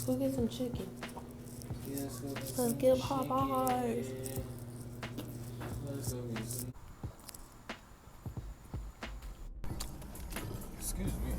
go get some chicken. Let's get Popeyes. Excuse me.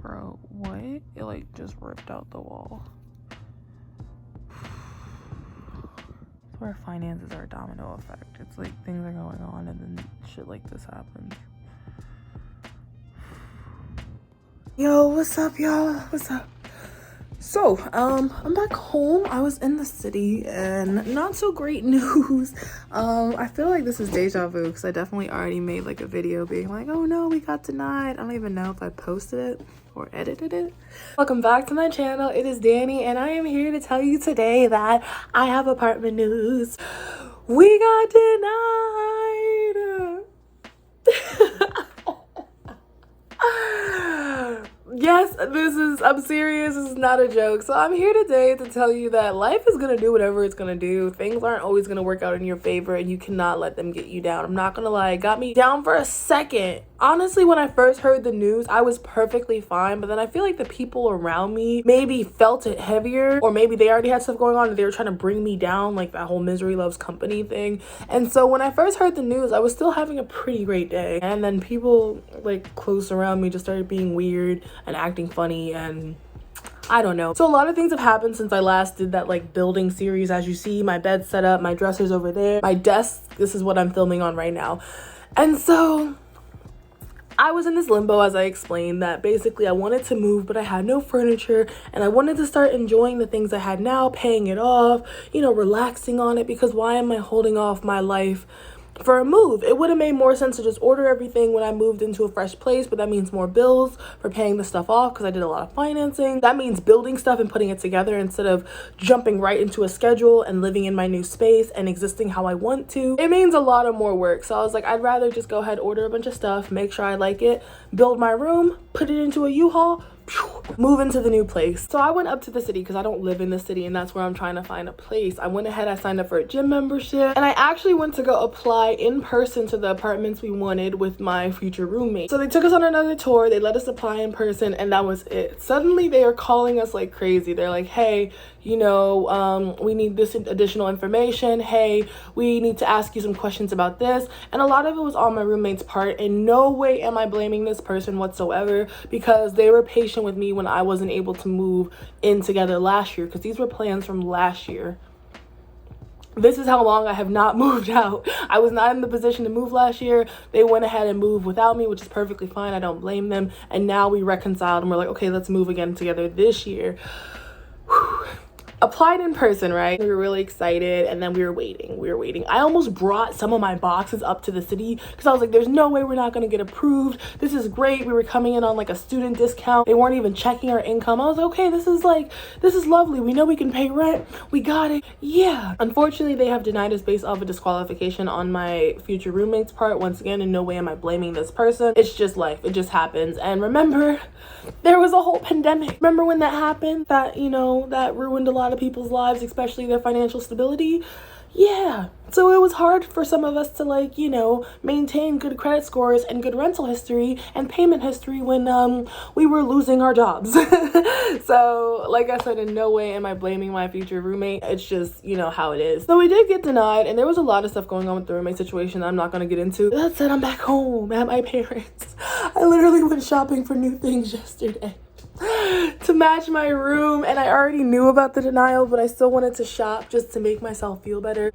Bro, what? It like just ripped out the wall. Where finances are a domino effect. It's like things are going on and then shit like this happens. Yo, what's up, y'all? What's up? So, I'm back home. I was in the city and not so great news. I feel like this is deja vu because I definitely already made like a video being like, oh no, we got denied. I don't even know if I posted it or edited it. Welcome back to my channel. It is Danny and I am here to tell you today that I have apartment news. We got denied. Yes, I'm serious, this is not a joke. So I'm here today to tell you that life is gonna do whatever it's gonna do. Things aren't always gonna work out in your favor and you cannot let them get you down. I'm not gonna lie, it got me down for a second. Honestly, when I first heard the news, I was perfectly fine, but then I feel like the people around me maybe felt it heavier, or maybe they already had stuff going on and they were trying to bring me down, like that whole misery loves company thing. And so when I first heard the news, I was still having a pretty great day. And then people like close around me just started being weird and acting funny, and I don't know. So a lot of things have happened since I last did that like building series. As you see, my bed's set up, my dresser's over there, my desk, this is what I'm filming on right now. And so I was in this limbo, as I explained, that basically I wanted to move, but I had no furniture and I wanted to start enjoying the things I had now, paying it off, you know, relaxing on it, because why am I holding off my life for a move? It would have made more sense to just order everything when I moved into a fresh place, but that means more bills for paying the stuff off because I did a lot of financing. That means building stuff and putting it together instead of jumping right into a schedule and living in my new space and existing how I want to. It means a lot of more work. So I was like, I'd rather just go ahead, order a bunch of stuff, make sure I like it, build my room, put it into a U-Haul, move into the new place. So I went up to the city because I don't live in the city and that's where I'm trying to find a place. I went ahead, I signed up for a gym membership, and I actually went to go apply in person to the apartments we wanted with my future roommate. So they took us on another tour, they let us apply in person, and that was it. Suddenly they are calling us like crazy. They're like, hey, you know, we need this additional information. Hey, we need to ask you some questions about this. And a lot of it was on my roommate's part. In no way am I blaming this person whatsoever, because they were patient with me when I wasn't able to move in together last year, because these were plans from last year. This is how long I have not moved out. I was not in the position to move last year. They went ahead and moved without me, which is perfectly fine. I don't blame them. And now we reconciled and we're like, okay, let's move again together this year. Whew. Applied in person, right? We were really excited, and then we were waiting. I almost brought some of my boxes up to the city because I was like, there's no way we're not gonna get approved. This is great. We were coming in on like a student discount. They weren't even checking our income. I was like, okay, this is lovely. We know we can pay rent. We got it. Yeah. Unfortunately, they have denied us based off of disqualification on my future roommate's part. Once again, in no way am I blaming this person. It's just life. It just happens. And remember, there was a whole pandemic. Remember when that happened? That, you know, that ruined a lot of people's lives, especially their financial stability. Yeah, so it was hard for some of us to, like, you know, maintain good credit scores and good rental history and payment history when we were losing our jobs. So like I said, in no way am I blaming my future roommate. It's just, you know, how it is. So we did get denied, and there was a lot of stuff going on with the roommate situation that I'm not going to get into. That said, I'm back home at my parents'. I literally went shopping for new things yesterday to match my room, and I already knew about the denial, but I still wanted to shop just to make myself feel better.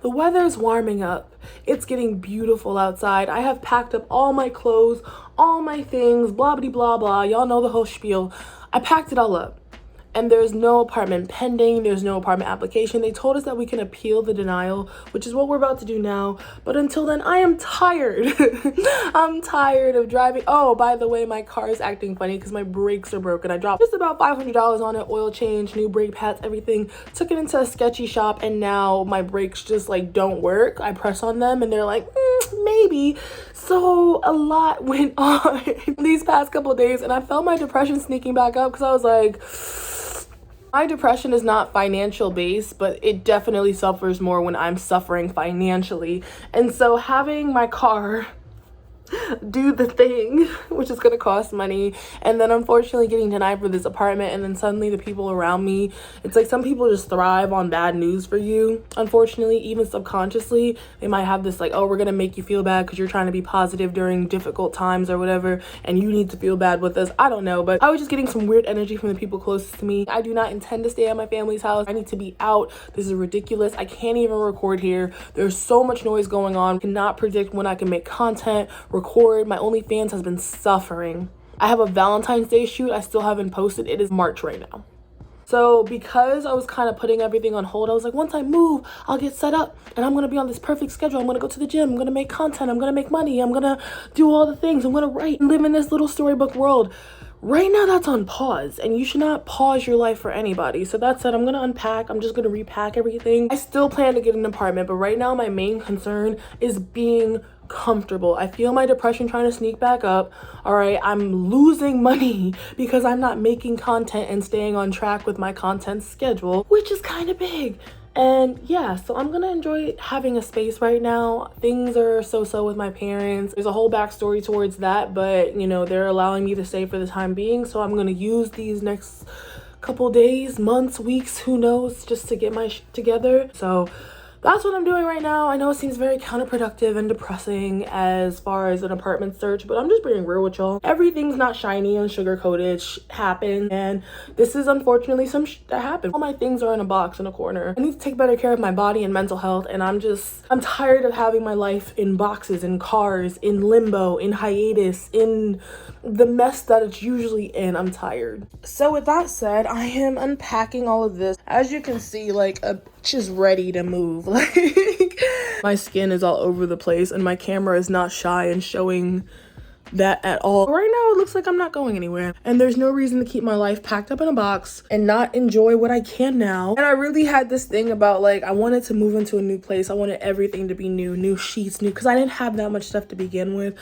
The weather's warming up. It's getting beautiful outside. I have packed up all my clothes, all my things, blah blah blah blah. Y'all know the whole spiel. I packed it all up. And there's no apartment pending, there's no apartment application. They told us that we can appeal the denial, which is what we're about to do now. But until then, I am tired. I'm tired of driving. Oh, by the way, my car is acting funny because my brakes are broken. I dropped just about $500 on it, oil change, new brake pads, everything. Took it into a sketchy shop, and now my brakes just like don't work. I press on them and they're like, maybe. So a lot went on these past couple of days, and I felt my depression sneaking back up because I was like, My depression is not financial based, but it definitely suffers more when I'm suffering financially. And so having my car do the thing, which is going to cost money, and then unfortunately getting denied for this apartment, and then suddenly the people around me, it's like some people just thrive on bad news for you. Unfortunately, even subconsciously, they might have this like, oh, we're going to make you feel bad because you're trying to be positive during difficult times or whatever, and you need to feel bad with us. I don't know, but I was just getting some weird energy from the people closest to me. I do not intend to stay at my family's house. I need to be out. This is ridiculous. I can't even record here. There's so much noise going on. I cannot predict when I can make content, record. My OnlyFans has been suffering. I have a Valentine's Day shoot I still haven't posted. It is March right now. So because I was kind of putting everything on hold, I was like, once I move, I'll get set up and I'm going to be on this perfect schedule. I'm going to go to the gym. I'm going to make content. I'm going to make money. I'm going to do all the things. I'm going to write and live in this little storybook world. Right now, that's on pause, and you should not pause your life for anybody. So that said, I'm going to unpack. I'm just going to repack everything. I still plan to get an apartment, but right now my main concern is being comfortable. I feel my depression trying to sneak back up. All right, I'm losing money because I'm not making content and staying on track with my content schedule, which is kind of big. And yeah, so I'm gonna enjoy having a space right now. Things are so-so with my parents. There's a whole backstory towards that, but you know, they're allowing me to stay for the time being. So I'm gonna use these next couple days, months, weeks, who knows, just to get my shit together. So that's what I'm doing right now. I know it seems very counterproductive and depressing as far as an apartment search, but I'm just being real with y'all. Everything's not shiny and sugar-coated. Happened, and this is unfortunately some that happened. All my things are in a box in a corner. I need to take better care of my body and mental health, and I'm tired of having my life in boxes, in cars, in limbo, in hiatus, in the mess that it's usually in. I'm tired. So with that said, I am unpacking all of this. As you can see, like a just ready to move. Like my skin is all over the place and my camera is not shy in showing that at all. Right now it looks like I'm not going anywhere, and there's no reason to keep my life packed up in a box and not enjoy what I can now. And I really had this thing about like I wanted to move into a new place. I wanted everything to be new sheets, new, because I didn't have that much stuff to begin with.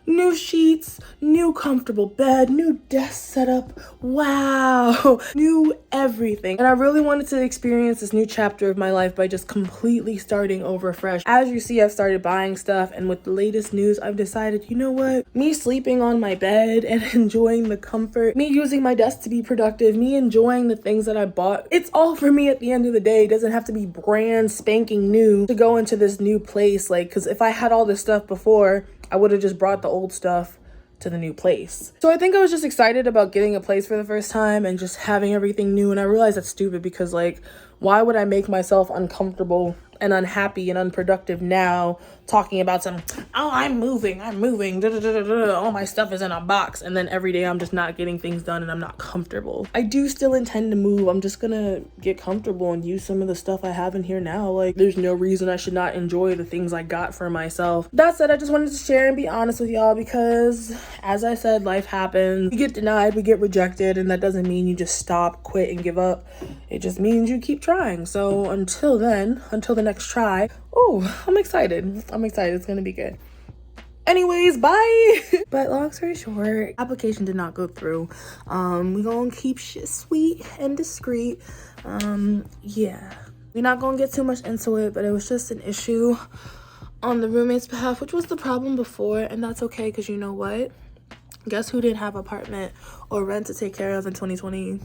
New sheets, new comfortable bed, new desk setup, wow, new everything. And I really wanted to experience this new chapter of my life by just completely starting over fresh. As you see, I've started buying stuff, and with the latest news, I've decided, you know what? Me sleeping on my bed and enjoying the comfort, me using my desk to be productive, me enjoying the things that I bought, it's all for me at the end of the day. It doesn't have to be brand spanking new to go into this new place. Like, because if I had all this stuff before, I would have just brought the old stuff to the new place. So I think I was just excited about getting a place for the first time and just having everything new. And I realized that's stupid because like, why would I make myself uncomfortable and unhappy and unproductive now talking about some, oh, I'm moving, all my stuff is in a box, and then every day I'm just not getting things done and I'm not comfortable. I do still intend to move. I'm just gonna get comfortable and use some of the stuff I have in here now. Like, there's no reason I should not enjoy the things I got for myself. That said, I just wanted to share and be honest with y'all because, as I said, life happens. We get denied, we get rejected, and that doesn't mean you just stop, quit, and give up. It just means you keep trying. So until then, until the next try, oh, I'm excited. It's gonna be good. Anyways, bye. But long story short, application did not go through. We gonna keep shit sweet and discreet. Yeah, we're not gonna get too much into it, but it was just an issue on the roommate's behalf, which was the problem before, and that's okay, because you know what? Guess who didn't have apartment or rent to take care of in 2020?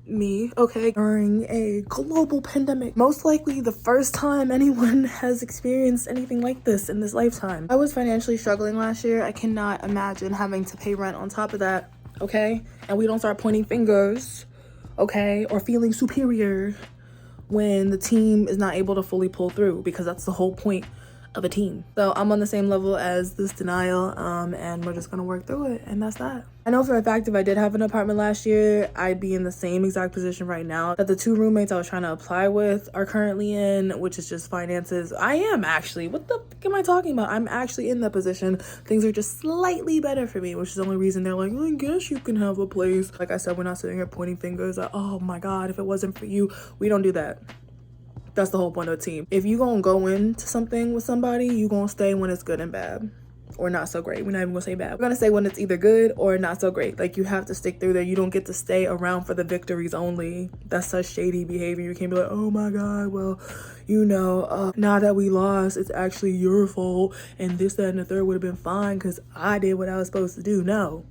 Me. Okay, during a global pandemic, most likely the first time anyone has experienced anything like this in this lifetime. I was financially struggling last year. I cannot imagine having to pay rent on top of that. Okay, and we don't start pointing fingers, okay, or feeling superior when the team is not able to fully pull through, because that's the whole point of a team. So I'm on the same level as this denial, and we're just gonna work through it, and that's that. I know for a fact if I did have an apartment last year, I'd be in the same exact position right now that the two roommates I was trying to apply with are currently in, which is just finances. I am actually, what the fuck am I talking about? I'm actually in that position. Things are just slightly better for me, which is the only reason they're like, I guess you can have a place. Like I said, we're not sitting here pointing fingers like, oh my God, if it wasn't for you. We don't do that. That's the whole point of a team. If you gonna go into something with somebody, you gonna stay when it's good and bad. or not so great. We're not even gonna say bad. We're gonna say when it's either good or not so great. Like, you have to stick through there. You don't get to stay around for the victories only. That's such shady behavior. You can't be like, oh my God, well, you know, now that we lost, it's actually your fault, and this, that, and the third would have been fine because I did what I was supposed to do. No.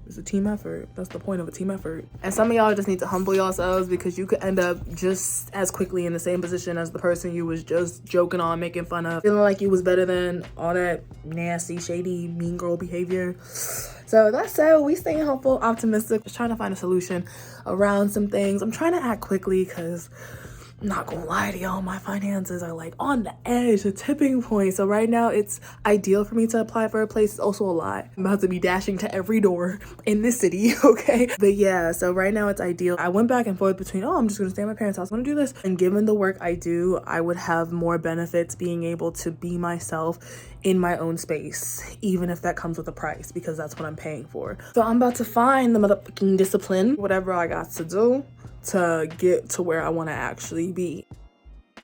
It's a team effort. That's the point of a team effort. And some of y'all just need to humble yourselves, because you could end up just as quickly in the same position as the person you was just joking on, making fun of, feeling like you was better than all that nasty, shady, mean girl behavior. So that said, we staying hopeful, optimistic, just trying to find a solution around some things. I'm trying to act quickly because, I'm not gonna lie to y'all, my finances are like on the edge, a tipping point. So right now it's ideal for me to apply for a place. It's also a lie. I'm about to be dashing to every door in this city, okay? But yeah, so right now it's ideal. I went back and forth between, oh, I'm just gonna stay at my parents' house, I'm gonna do this. And given the work I do, I would have more benefits being able to be myself in my own space, even if that comes with a price, because that's what I'm paying for. So I'm about to find the motherfucking discipline, whatever I got to do, to get to where I want to actually be.